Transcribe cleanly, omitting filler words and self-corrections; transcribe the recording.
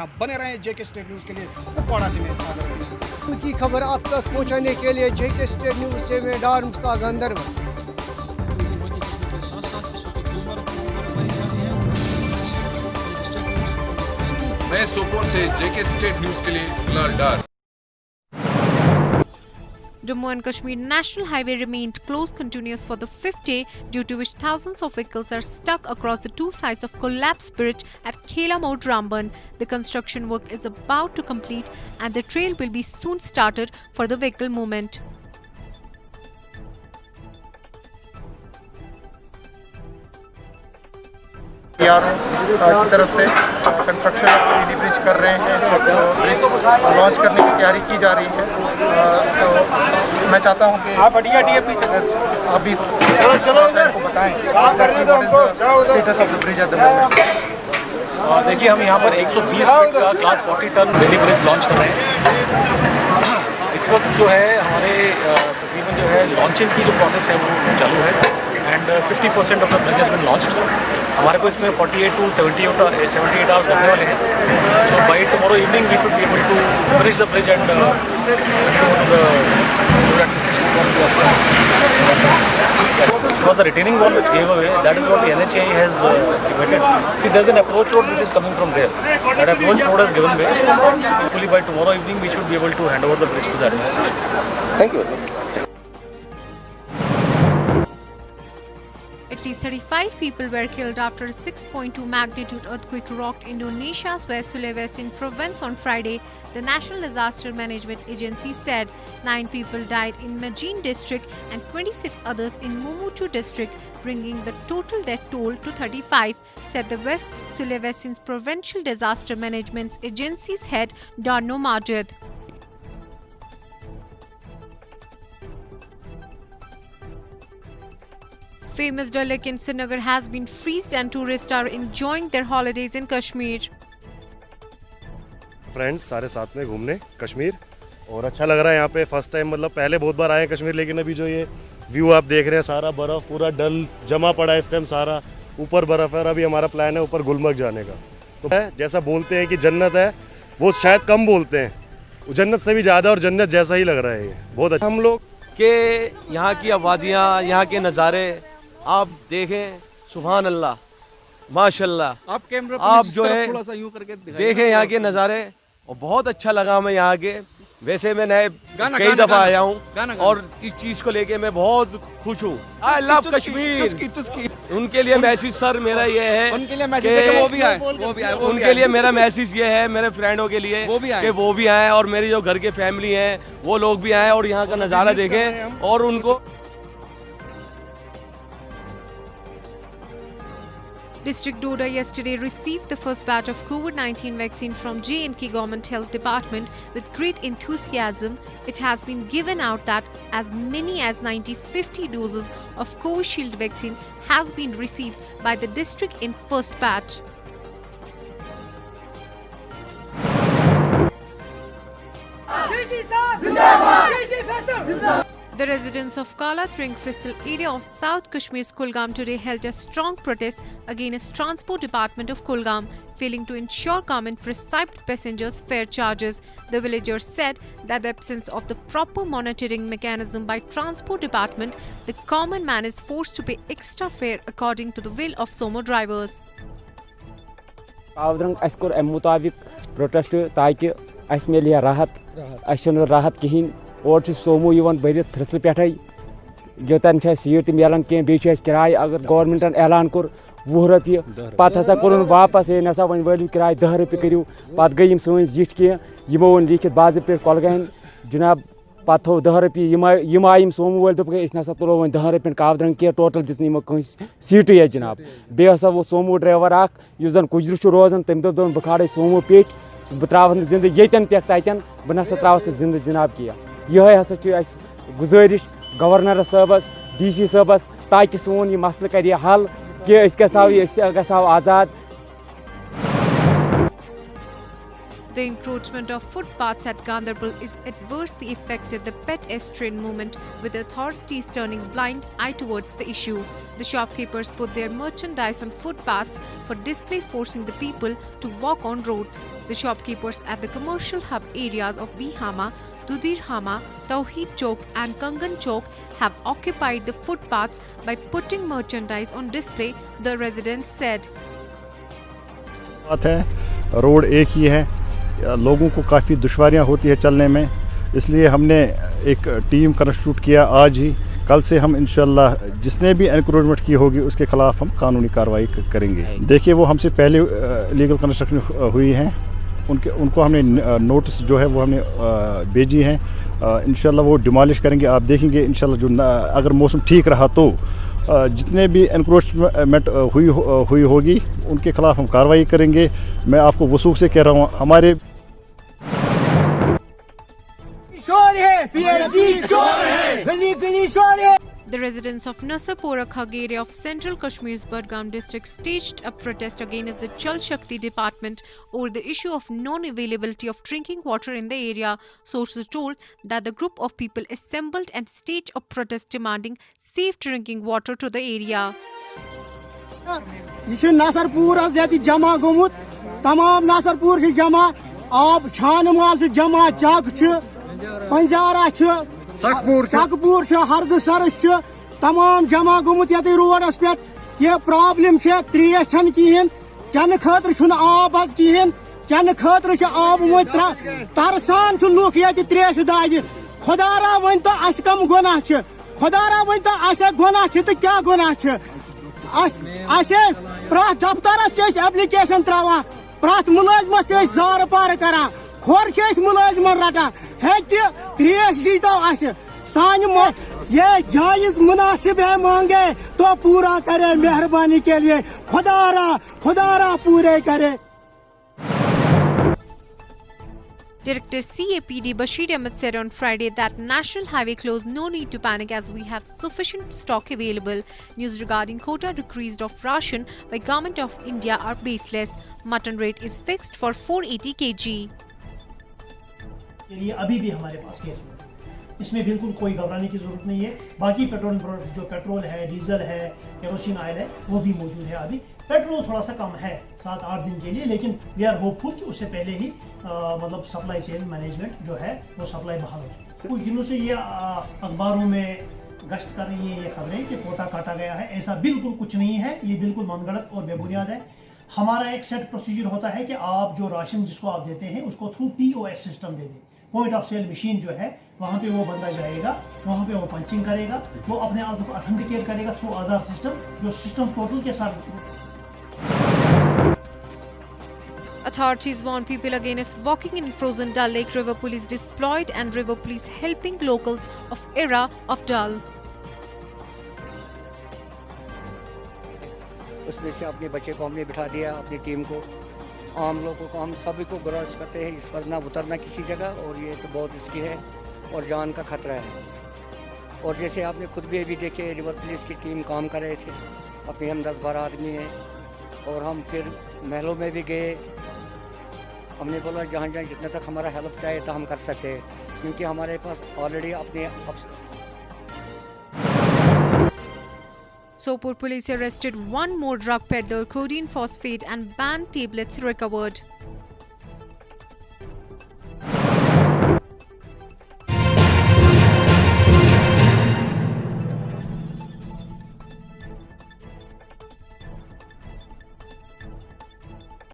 आप बने रहें जेके स्टेट न्यूज़ के लिए कुपवाड़ा से मैं सागर अली। की खबर आप तक पहुंचाने के लिए जेके स्टेट न्यूज़ से मैं डार मुश्ताक अंदर। मैं सोपोर से जेके स्टेट न्यूज़ के लिए Bilal Dar. Jammu and Kashmir National Highway remained closed continuous for the fifth day, due to which thousands of vehicles are stuck across the two sides of collapsed bridge at Khela Mode, Ramban. The construction work is about to complete and the trail will be soon started for the vehicle movement. की तरफ से construction PD bridge कर रहे हैं। इस वक्त bridge launch करने की तैयारी की जा रही है। तो मैं चाहता हूं कि आप अभी को बताएं status of the bridge at the moment. देखिए, हम यहाँ पर 120 फीट का class 40 ton PD bridge launch कर रहे हैं। इस वक्त जो है हमारे तकरीबन जो है लॉन्चिंग की जो प्रोसेस है वो चालू है and 50% of the bridge has been launched. हमारे को इसमें 48 to 78 आवर्स लगने वाले हैं। So by tomorrow evening we should be able to finish the bridge and go to the civil administration because the retaining wall which gave away, that is what the NHAI has evacuated. See, there is an approach road which is coming from there. That approach road has given way. Hopefully by tomorrow evening we should be able to hand over the bridge to the administration. Thank you. At least 35 people were killed after a 6.2 magnitude earthquake rocked Indonesia's West Sulawesi province on Friday. The National Disaster Management Agency said 9 people died in Majene district and 26 others in Mamuju district, bringing the total death toll to 35, said the West Sulawesi Provincial Disaster Management Agency's head Darno Majid. Famous Dal Lake in Srinagar has been freezed and tourists are enjoying their holidays in Kashmir. Friends सारे साथ में घूमने कश्मीर, और अच्छा लग रहा है यहाँ पे। फर्स्ट टाइम, मतलब पहले बहुत बार आए हैं कश्मीर, लेकिन अभी जो ये व्यू आप देख रहे हैं, सारा बर्फ़ पूरा डल जमा पड़ा है इस टाइम, सारा ऊपर बर्फ़ है। और अभी हमारा प्लान है ऊपर गुलमर्ग जाने का। तो जैसा बोलते हैं कि जन्नत है, वो शायद कम बोलते हैं, जन्नत से भी ज़्यादा और जन्नत जैसा ही लग रहा है। ये बहुत अच्छा। हम लोग के यहाँ की आबादियाँ, यहाँ के नज़ारे आप देखें, सुभान अल्लाह, माशाल्लाह। आप कैमरा आप जो है थोड़ा सा यूं करके देखें यहाँ के नज़ारे, और बहुत अच्छा लगा हमें यहाँ के। वैसे मैं कई दफ़ा आया हूँ और इस चीज़ को लेके मैं बहुत खुश हूँ। I love Kashmir. उनके लिए मैसेज सर मेरा ये है, उनके लिए मैसेज वो भी आए, उनके लिए मेरा मैसेज ये है, मेरे फ्रेंडों के लिए कि वो भी आए, और मेरी जो घर के फैमिली है वो लोग भी आए और यहाँ का नज़ारा देखें। और उनको District Doda yesterday received the first batch of COVID-19 vaccine from J&K Government Health Department with great enthusiasm. It has been given out that as many as 90-50 doses of Covishield vaccine has been received by the district in first batch. The residents of Kala Tring Frisal area of South Kashmir's Kulgam today held a strong protest against Transport Department of Kulgam, failing to ensure government prescribed passengers fare charges. The villagers said that the absence of the proper monitoring mechanism by Transport Department, the common man is forced to pay extra fare according to the will of Somo drivers. Protest ताकि अस मिले राहत, राहत कहीं। और सोमो भरित फ्रिसल पे योतन seat मिलान कह बे किराए। अगर गवर्नमेंटन ऐलान कोर 20 रुपये, पत हसा कोर वापस ये नसा वन वो किराए 10 रुपये करू। पत गई सन जिठ कह यमो वो लिखित बाज़ पे कलगान जनाब, पत थो 10 रुपये। आयम सोमो वो दोप नसा तुलो वो 10 रुपये कावद्रंग कह, टोटल दिस कह सीट जनाब। बे हसा वो सोमो ड्राइवर जन कुजर रोजान, तम दोप बह खाड़े सोमो पेट, बह त्राव जिंद येतन पे तन, बह नसा त्राव जिंद जनाब कह। यह हसा गुजारिश गवर्नर साहबस, DC साहबस, ताकि सोन यह मसल कर हल कि गो आज़ाद। The encroachment of footpaths at Ganderbal is adversely affected the pedestrian movement, with authorities turning blind eye towards the issue. The shopkeepers put their merchandise on footpaths for display, forcing the people to walk on roads. The shopkeepers at the commercial hub areas of Bihama, Dudirhama, Tawheed Chowk and Kangan Chowk have occupied the footpaths by putting merchandise on display, the residents said. बात है, road एक ही है, लोगों को काफ़ी दुश्वारियां होती है चलने में, इसलिए हमने एक टीम कंस्टिट्यूट किया आज ही। कल से हम इंशाल्लाह जिसने भी एनक्रोचमेंट की होगी उसके खिलाफ हम कानूनी कार्रवाई करेंगे। देखिए वो हमसे पहले लीगल कंस्ट्रक्शन हुई हैं, उनको हमने नोटिस जो है वो हमने भेजी हैं। इंशाल्लाह वो डिमोलिश करेंगे। आप देखेंगे इंशाल्लाह जो अगर मौसम ठीक रहा तो जितने भी एनक्रोचमेंट हुई होगी उनके खिलाफ हम कार्रवाई करेंगे। मैं आपको वसूख से कह रहा हूँ, हमारे The residents of Nasapora Khagere of Central Kashmir's Budgam district staged a protest against the Jal Shakti department over the issue of non-availability of drinking water in the area. Sources told that the group of people assembled and staged a protest demanding safe drinking water to the area. यह नसरपुर जमा गोमुत तमाम नसरपुर जमा आब छानमाल जमा चक पंजारा सकपुर हरदसरस तमाम जमा गोमुत ये roads पे कह प्रॉब्लम त्रेश कहें चन खतर आब कहें चन खतर आब वो तरसान लुक ये त्रेश दाज खुदारा वन तो अस कम गुनाह खुदारा वन तो अस गुनाह तो क्या गुनाह प्रत दफ्तर एप्लिकेशन त्रावान प्रत मुलाजमस जार पार करान खोर मुलाजमन रटान हे त्रेश दी तो अस सान ये जायज मुनासिब है मांगे तो पूरा करे मेहरबानी के लिए खुदारा पूरे करे। Director CAPD Bashir Ahmed said on Friday that National Highway closed, no need to panic as we have sufficient stock available. News regarding quota decreased of ration by Government of India are baseless. Mutton rate is fixed for 480 kg. ये अभी भी हमारे पास case में इसमें बिल्कुल कोई घबराने की जरूरत नहीं है। बाकी पेट्रोल प्रोडक्ट जो पेट्रोल है, डीजल है, केरोसिन ऑयल है वो भी मौजूद है। अभी पेट्रोल थोड़ा सा कम है 7-8 दिन के लिए, लेकिन वी आर होपफुल कि उससे पहले ही मतलब सप्लाई चेन मैनेजमेंट जो है वो सप्लाई बहाल हो जाए। कुछ दिनों से ये अखबारों में गश्त कर रही हैं ये खबरें कि कोटा काटा गया है, ऐसा बिल्कुल कुछ नहीं है। ये बिल्कुल मनगढ़ंत और बेबुनियाद है। हमारा एक सेट प्रोसीजर होता है कि आप जो राशन जिसको आप देते हैं उसको थ्रू POS सिस्टम दे दें। पॉइंट ऑफ सेल मशीन जो है वहाँ पे वो बंदा जाएगा, वहाँ पे वो पंचिंग करेगा, वो अपने आप को ऑथेंटिकेट करेगा थ्रू आधार सिस्टम, जो सिस्टम टोटल के साथ। Authorities warn people against walking in frozen Dal Lake. River police deployed and river police helping locals of era of Dal. उसमें से अपने बच्चे को हमने बिठा दिया, अपनी टीम को, आम लोगों को, हम सभी को गुजारिश करते हैं इस पर ना उतरना किसी जगह, और ये तो बहुत रिस्की है और जान का खतरा है। और जैसे आपने खुद भी अभी देखे रिवर पुलिस की टीम काम कर रहे थे, अपने हम 10-12 आदमी हैं, और हम फिर महलों में भी गए। हमने बोला जहाँ जहाँ जितना तक हमारा हेल्प चाहिए तो हम कर सकते हैं, क्योंकि हमारे पास ऑलरेडी अपने Sopur police arrested one more drug peddler, codeine phosphate and banned tablets recovered.